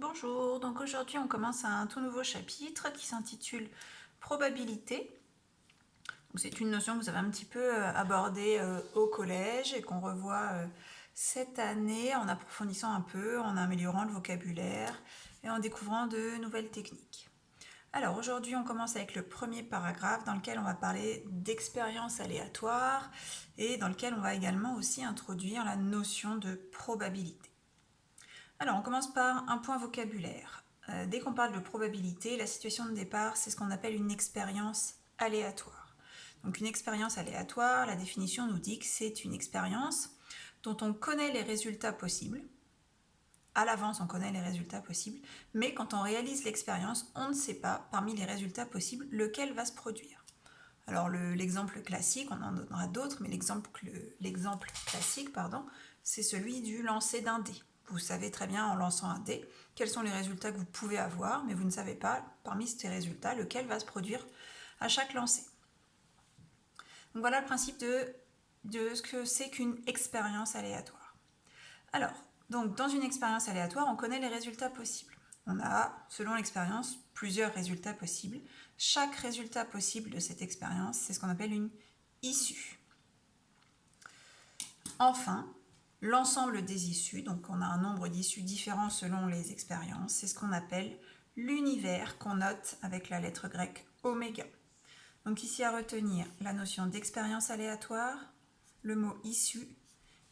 Bonjour, donc aujourd'hui on commence un tout nouveau chapitre qui s'intitule Probabilité. C'est une notion que vous avez un petit peu abordée au collège et qu'on revoit cette année en approfondissant un peu, en améliorant le vocabulaire et en découvrant de nouvelles techniques. Alors aujourd'hui on commence avec le premier paragraphe dans lequel on va parler d'expérience aléatoire et dans lequel on va également aussi introduire la notion de probabilité. Alors, on commence par un point vocabulaire. Dès qu'on parle de probabilité, la situation de départ, c'est ce qu'on appelle une expérience aléatoire. Donc, une expérience aléatoire, la définition nous dit que c'est une expérience dont on connaît les résultats possibles. À l'avance, on connaît les résultats possibles, mais quand on réalise l'expérience, on ne sait pas, parmi les résultats possibles, lequel va se produire. Alors, l'exemple classique, on en donnera d'autres, mais l'exemple classique, c'est celui du lancer d'un dé. Vous savez très bien en lançant un dé quels sont les résultats que vous pouvez avoir, mais vous ne savez pas parmi ces résultats lequel va se produire à chaque lancer. Donc voilà le principe de ce que c'est qu'une expérience aléatoire. Alors, donc dans une expérience aléatoire, on connaît les résultats possibles. On a, selon l'expérience, plusieurs résultats possibles. Chaque résultat possible de cette expérience, c'est ce qu'on appelle une issue. Enfin, l'ensemble des issues, donc on a un nombre d'issues différents selon les expériences, c'est ce qu'on appelle l'univers qu'on note avec la lettre grecque oméga. Donc ici à retenir la notion d'expérience aléatoire, le mot issue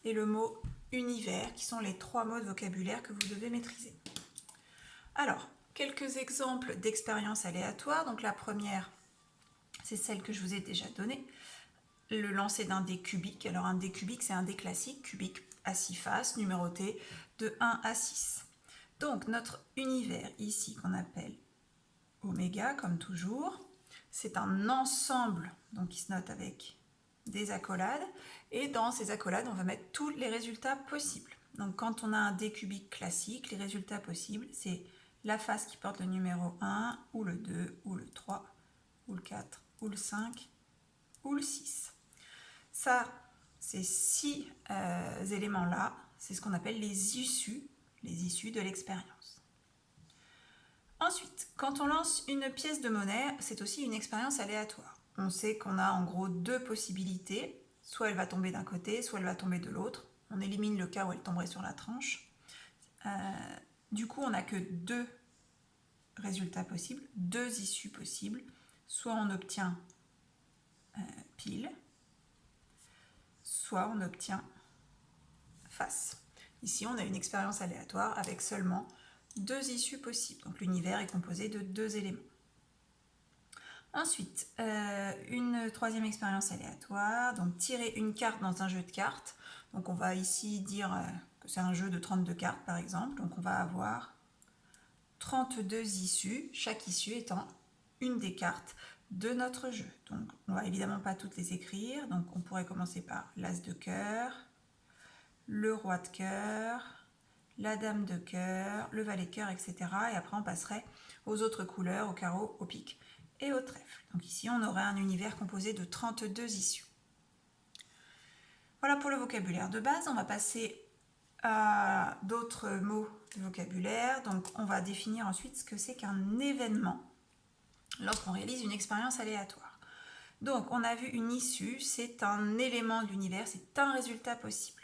et le mot univers qui sont les trois mots de vocabulaire que vous devez maîtriser. Alors, quelques exemples d'expériences aléatoires. Donc la première, c'est celle que je vous ai déjà donnée. Le lancer d'un dé cubique. Alors un dé cubique, c'est un dé classique, cubique à 6 faces, numéroté de 1 à 6. Donc notre univers ici, qu'on appelle oméga, comme toujours, c'est un ensemble donc qui se note avec des accolades. Et dans ces accolades, on va mettre tous les résultats possibles. Donc quand on a un dé cubique classique, les résultats possibles, c'est la face qui porte le numéro 1, ou le 2, ou le 3, ou le 4, ou le 5, ou le 6. Ça, ces 6 éléments-là, c'est ce qu'on appelle les issues de l'expérience. Ensuite, quand on lance une pièce de monnaie, c'est aussi une expérience aléatoire. On sait qu'on a en gros deux possibilités, soit elle va tomber d'un côté, soit elle va tomber de l'autre. On élimine le cas où elle tomberait sur la tranche. Du coup, on n'a que deux résultats possibles, deux issues possibles. Soit on obtient pile, soit on obtient face. Ici, on a une expérience aléatoire avec seulement deux issues possibles. Donc l'univers est composé de deux éléments. Ensuite, une troisième expérience aléatoire, donc tirer une carte dans un jeu de cartes. Donc on va ici dire que c'est un jeu de 32 cartes par exemple. Donc on va avoir 32 issues, chaque issue étant une des cartes de notre jeu. Donc on ne va évidemment pas toutes les écrire. Donc on pourrait commencer par l'as de cœur, le roi de cœur, la dame de cœur, le valet de cœur, etc. Et après on passerait aux autres couleurs, au carreau, au pic et au trèfle. Donc ici on aurait un univers composé de 32 issues. Voilà pour le vocabulaire de base. On va passer à d'autres mots de vocabulaire. Donc on va définir ensuite ce que c'est qu'un événement lorsqu'on réalise une expérience aléatoire. Donc on a vu une issue, c'est un élément de l'univers, c'est un résultat possible.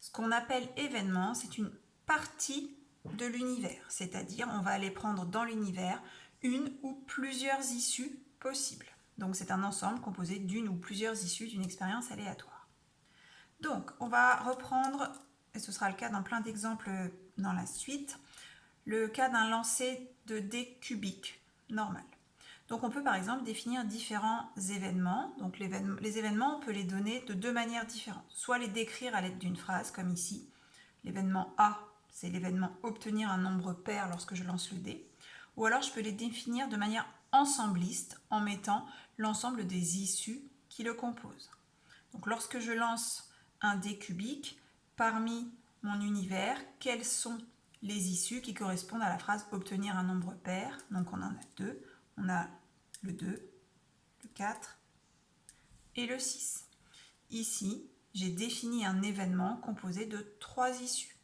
Ce qu'on appelle événement, c'est une partie de l'univers, c'est-à-dire on va aller prendre dans l'univers une ou plusieurs issues possibles. Donc c'est un ensemble composé d'une ou plusieurs issues d'une expérience aléatoire. Donc on va reprendre, et ce sera le cas dans plein d'exemples dans la suite, le cas d'un lancer de dés cubiques normal. Donc on peut par exemple définir différents événements. Donc les événements, on peut les donner de deux manières différentes. Soit les décrire à l'aide d'une phrase, comme ici. L'événement A, c'est l'événement obtenir un nombre pair lorsque je lance le dé. Ou alors je peux les définir de manière ensembliste en mettant l'ensemble des issues qui le composent. Donc lorsque je lance un dé cubique, parmi mon univers, quelles sont les issues qui correspondent à la phrase obtenir un nombre pair? Donc on en a deux. On a le 2, le 4 et le 6. Ici, j'ai défini un événement composé de 3 issues.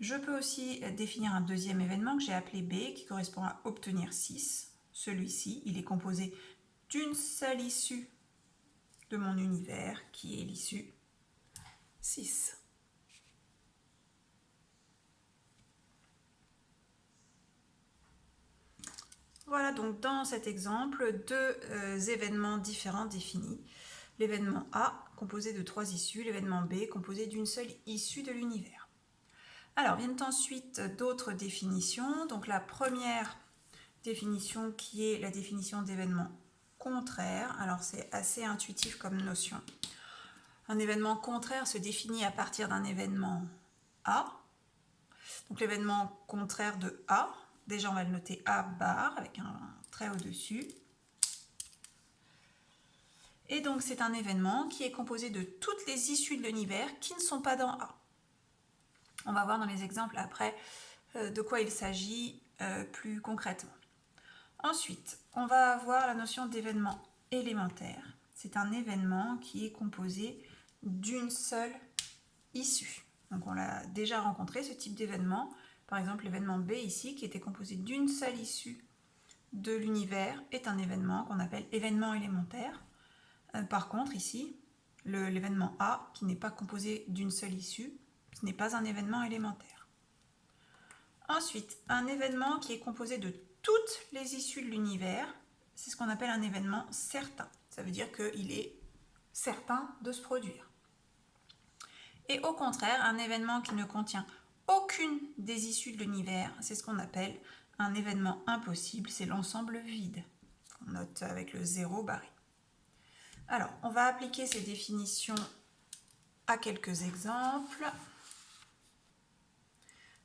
Je peux aussi définir un deuxième événement que j'ai appelé B, qui correspond à obtenir 6. Celui-ci, il est composé d'une seule issue de mon univers, qui est l'issue 6. Voilà donc dans cet exemple deux événements différents définis. L'événement A composé de 3 issues, l'événement B composé d'une seule issue de l'univers. Alors viennent ensuite d'autres définitions. Donc la première définition qui est la définition d'événement contraire. Alors c'est assez intuitif comme notion. Un événement contraire se définit à partir d'un événement A. Donc l'événement contraire de A, déjà on va le noter A bar avec un trait au-dessus. Et donc c'est un événement qui est composé de toutes les issues de l'univers qui ne sont pas dans A. On va voir dans les exemples après de quoi il s'agit plus concrètement. Ensuite, on va avoir la notion d'événement élémentaire. C'est un événement qui est composé d'une seule issue. Donc on l'a déjà rencontré ce type d'événement. Par exemple, l'événement B ici, qui était composé d'une seule issue de l'univers, est un événement qu'on appelle événement élémentaire. Par contre, ici, l'événement A, qui n'est pas composé d'une seule issue, ce n'est pas un événement élémentaire. Ensuite, un événement qui est composé de toutes les issues de l'univers, c'est ce qu'on appelle un événement certain. Ça veut dire qu'il est certain de se produire. Et au contraire, un événement qui ne contient aucune des issues de l'univers, c'est ce qu'on appelle un événement impossible, c'est l'ensemble vide. On note avec le 0 barré. Alors, on va appliquer ces définitions à quelques exemples.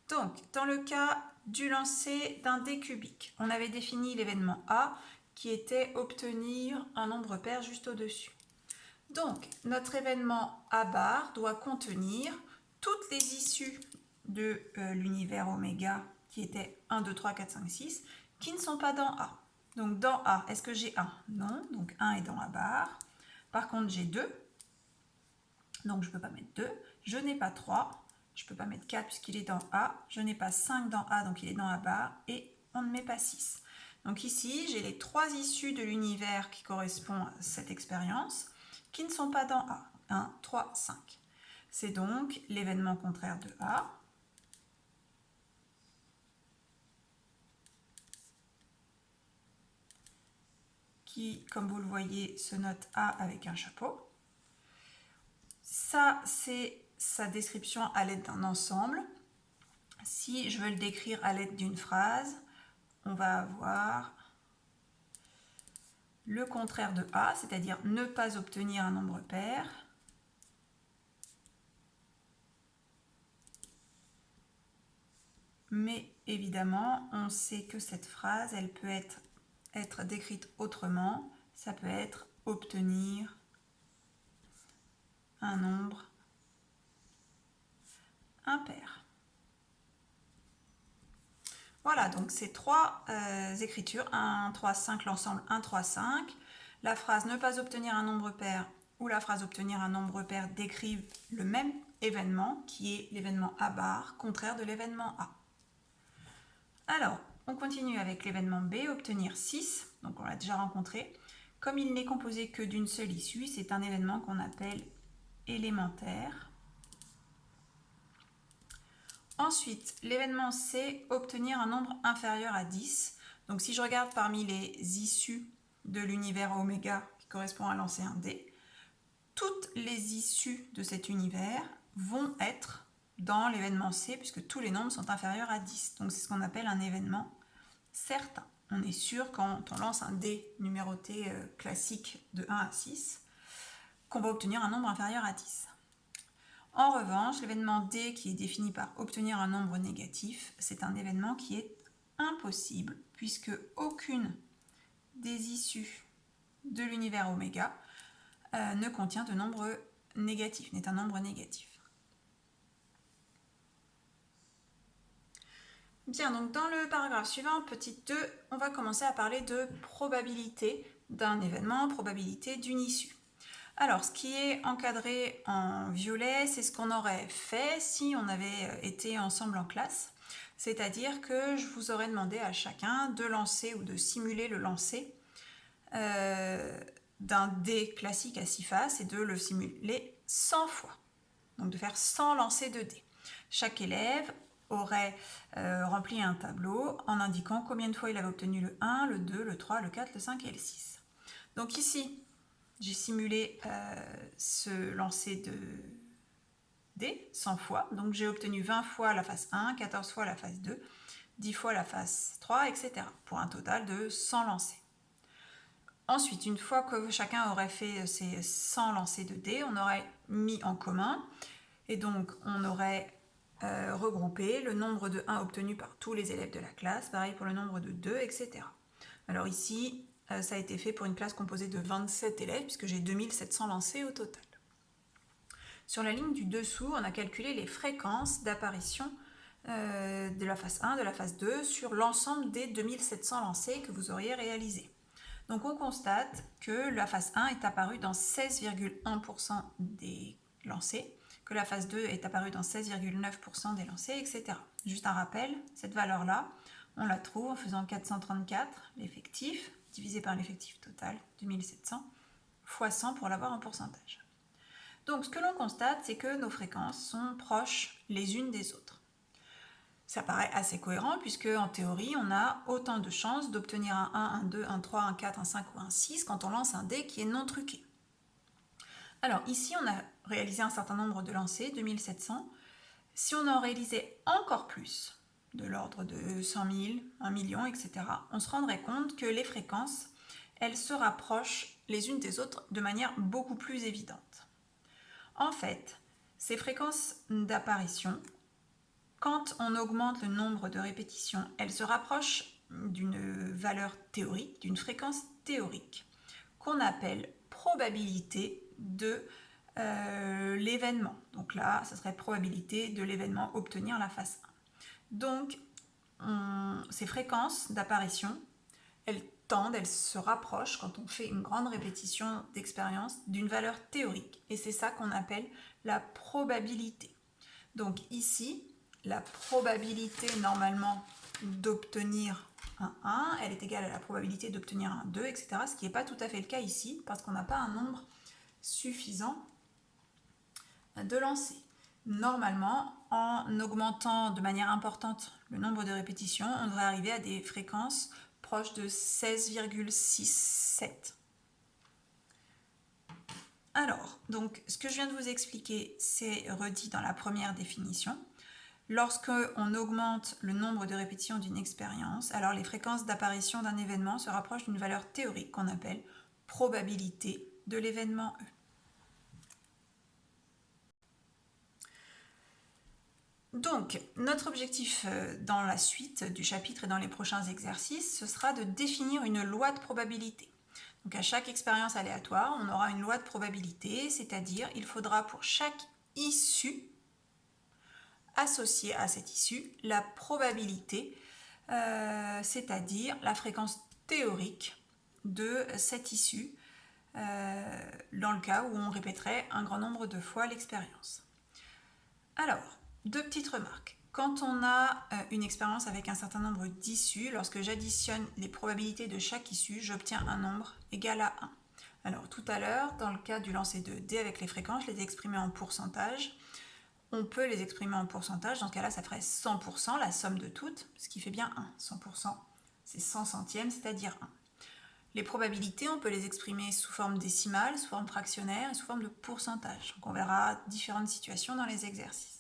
Donc, dans le cas du lancer d'un dé cubique, on avait défini l'événement A qui était obtenir un nombre pair juste au-dessus. Donc, notre événement A bar doit contenir toutes les issues de l'univers oméga qui étaient 1, 2, 3, 4, 5, 6 qui ne sont pas dans A. Donc, dans A, est-ce que j'ai 1? Non, donc 1 est dans A bar. Par contre, j'ai 2, donc je ne peux pas mettre 2. Je n'ai pas 3, je ne peux pas mettre 4 puisqu'il est dans A. Je n'ai pas 5 dans A, donc il est dans A bar. Et on ne met pas 6. Donc ici, j'ai les 3 issues de l'univers qui correspondent à cette expérience qui ne sont pas dans A. 1, 3, 5. C'est donc l'événement contraire de A. Qui, comme vous le voyez, se note A avec un chapeau. Ça, c'est sa description à l'aide d'un ensemble. Si je veux le décrire à l'aide d'une phrase, on va avoir le contraire de A, c'est-à-dire ne pas obtenir un nombre pair. Mais évidemment, on sait que cette phrase, elle peut être décrite autrement. Ça peut être obtenir un nombre impair. Voilà, donc ces trois écritures, 1, 3, 5, l'ensemble 1, 3, 5. La phrase ne pas obtenir un nombre pair ou la phrase obtenir un nombre pair décrivent le même événement qui est l'événement A bar, contraire de l'événement A. Alors, on continue avec l'événement B, obtenir 6, donc on l'a déjà rencontré. Comme il n'est composé que d'une seule issue, c'est un événement qu'on appelle élémentaire. Ensuite, l'événement C, obtenir un nombre inférieur à 10. Donc si je regarde parmi les issues de l'univers oméga qui correspond à lancer un dé, toutes les issues de cet univers vont être dans l'événement C puisque tous les nombres sont inférieurs à 10. Donc c'est ce qu'on appelle un événement certain. On est sûr quand on lance un dé numéroté classique de 1 à 6 qu'on va obtenir un nombre inférieur à 10. En revanche, l'événement D qui est défini par obtenir un nombre négatif, c'est un événement qui est impossible puisque aucune des issues de l'univers oméga ne contient de nombre négatif, n'est un nombre négatif. Bien, donc dans le paragraphe suivant, petit 2, on va commencer à parler de probabilité d'un événement, probabilité d'une issue. Alors, ce qui est encadré en violet, c'est ce qu'on aurait fait si on avait été ensemble en classe. C'est-à-dire que je vous aurais demandé à chacun de lancer ou de simuler le lancer d'un dé classique à 6 faces et de le simuler 100 fois. Donc de faire 100 lancers de dés. Chaque élève aurait rempli un tableau en indiquant combien de fois il avait obtenu le 1, le 2, le 3, le 4, le 5 et le 6. Donc ici, j'ai simulé ce lancer de dés 100 fois. Donc j'ai obtenu 20 fois la phase 1, 14 fois la phase 2, 10 fois la phase 3, etc. pour un total de 100 lancers. Ensuite, une fois que chacun aurait fait ses 100 lancers de dés, on aurait mis en commun et donc on aurait regroupé le nombre de 1 obtenu par tous les élèves de la classe, pareil pour le nombre de 2, etc. Alors ici, ça a été fait pour une classe composée de 27 élèves puisque j'ai 2700 lancers au total. Sur la ligne du dessous, on a calculé les fréquences d'apparition de la phase 1, de la phase 2 sur l'ensemble des 2700 lancers que vous auriez réalisés. Donc on constate que la phase 1 est apparue dans 16,1% des lancers, que la phase 2 est apparue dans 16,9% des lancers, etc. Juste un rappel, cette valeur-là, on la trouve en faisant 434, l'effectif, divisé par l'effectif total, 2700, fois 100 pour l'avoir en pourcentage. Donc ce que l'on constate, c'est que nos fréquences sont proches les unes des autres. Ça paraît assez cohérent puisque en théorie, on a autant de chances d'obtenir un 1, un 2, un 3, un 4, un 5 ou un 6 quand on lance un dé qui est non truqué. Alors ici, on a réalisé un certain nombre de lancers, 2700. Si on en réalisait encore plus, de l'ordre de 100 000, 1 million, etc., on se rendrait compte que les fréquences, elles se rapprochent les unes des autres de manière beaucoup plus évidente. En fait, ces fréquences d'apparition, quand on augmente le nombre de répétitions, elles se rapprochent d'une valeur théorique, d'une fréquence théorique, qu'on appelle probabilité de l'événement. Donc là, ce serait probabilité de l'événement obtenir la phase 1. Donc, ces fréquences d'apparition, elles tendent, elles se rapprochent quand on fait une grande répétition d'expérience d'une valeur théorique. Et c'est ça qu'on appelle la probabilité. Donc ici, la probabilité normalement d'obtenir un 1, elle est égale à la probabilité d'obtenir un 2, etc. Ce qui n'est pas tout à fait le cas ici, parce qu'on n'a pas un nombre suffisant de lancers. Normalement, en augmentant de manière importante le nombre de répétitions, on devrait arriver à des fréquences proches de 16,67. Alors, donc, ce que je viens de vous expliquer, c'est redit dans la première définition. Lorsque on augmente le nombre de répétitions d'une expérience, alors les fréquences d'apparition d'un événement se rapprochent d'une valeur théorique qu'on appelle probabilité de l'événement E. Donc, notre objectif dans la suite du chapitre et dans les prochains exercices, ce sera de définir une loi de probabilité. Donc, à chaque expérience aléatoire, on aura une loi de probabilité, c'est-à-dire il faudra pour chaque issue associer à cette issue la probabilité, c'est-à-dire la fréquence théorique de cette issue, dans le cas où on répéterait un grand nombre de fois l'expérience. Alors, deux petites remarques. Quand on a une expérience avec un certain nombre d'issues, lorsque j'additionne les probabilités de chaque issue, j'obtiens un nombre égal à 1. Alors tout à l'heure, dans le cas du lancer de dés avec les fréquences, je les ai exprimées en pourcentage. On peut les exprimer en pourcentage, dans ce cas-là, ça ferait 100%, la somme de toutes, ce qui fait bien 1. 100%, c'est 100 centièmes, c'est-à-dire 1. Les probabilités, on peut les exprimer sous forme décimale, sous forme fractionnaire et sous forme de pourcentage. Donc on verra différentes situations dans les exercices.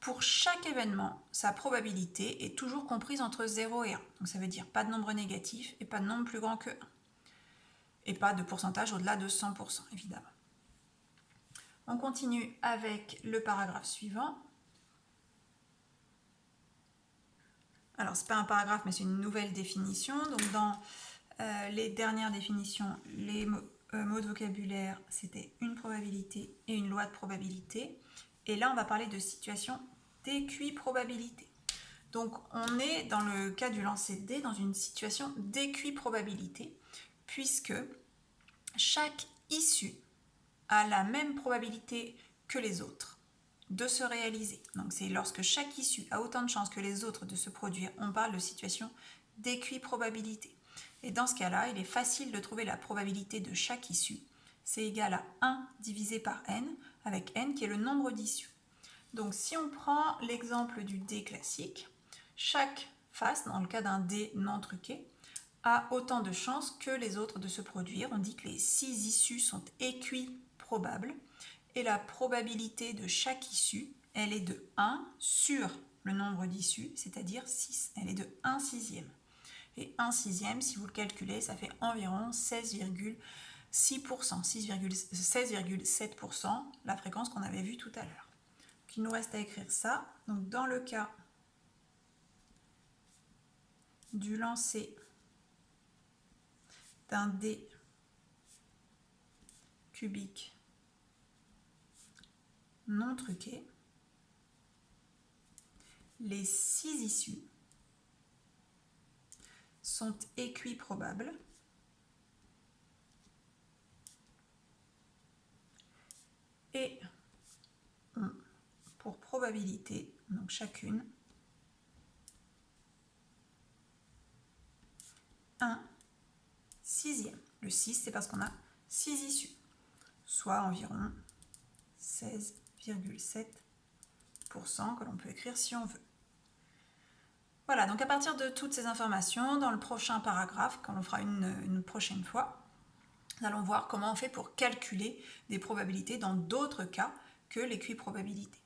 Pour chaque événement, sa probabilité est toujours comprise entre 0 et 1. Donc ça veut dire pas de nombre négatif et pas de nombre plus grand que 1. Et pas de pourcentage au-delà de 100%, évidemment. On continue avec le paragraphe suivant. Alors, ce n'est pas un paragraphe, mais c'est une nouvelle définition. Donc, dans les dernières définitions, les mots de vocabulaire, c'était une probabilité et une loi de probabilité. Et là, on va parler de situation d'équiprobabilité. Donc, on est dans le cas du lancer de dés dans une situation d'équiprobabilité, puisque chaque issue a la même probabilité que les autres de se réaliser. Donc c'est lorsque chaque issue a autant de chances que les autres de se produire, on parle de situation d'équiprobabilité. Et dans ce cas-là, il est facile de trouver la probabilité de chaque issue. C'est égal à 1 divisé par n, avec n qui est le nombre d'issues. Donc si on prend l'exemple du dé classique, chaque face, dans le cas d'un dé non truqué, a autant de chances que les autres de se produire. On dit que les 6 issues sont équiprobables et la probabilité de chaque issue, elle est de 1 sur le nombre d'issues, c'est-à-dire 6. Elle est de 1 sixième. Et 1 sixième, si vous le calculez, ça fait environ 16,6%, 16,7%, la fréquence qu'on avait vue tout à l'heure. Il nous reste à écrire ça. Donc dans le cas du lancer d'un dé cubique non truqué, les 6 issues sont équiprobables et ont pour probabilité, donc chacune, 1 sixième. Le 6, c'est parce qu'on a 6 issues, soit environ 16,7% que l'on peut écrire si on veut. Voilà, donc à partir de toutes ces informations, dans le prochain paragraphe, quand on fera une prochaine fois, nous allons voir comment on fait pour calculer des probabilités dans d'autres cas que l'équiprobabilité.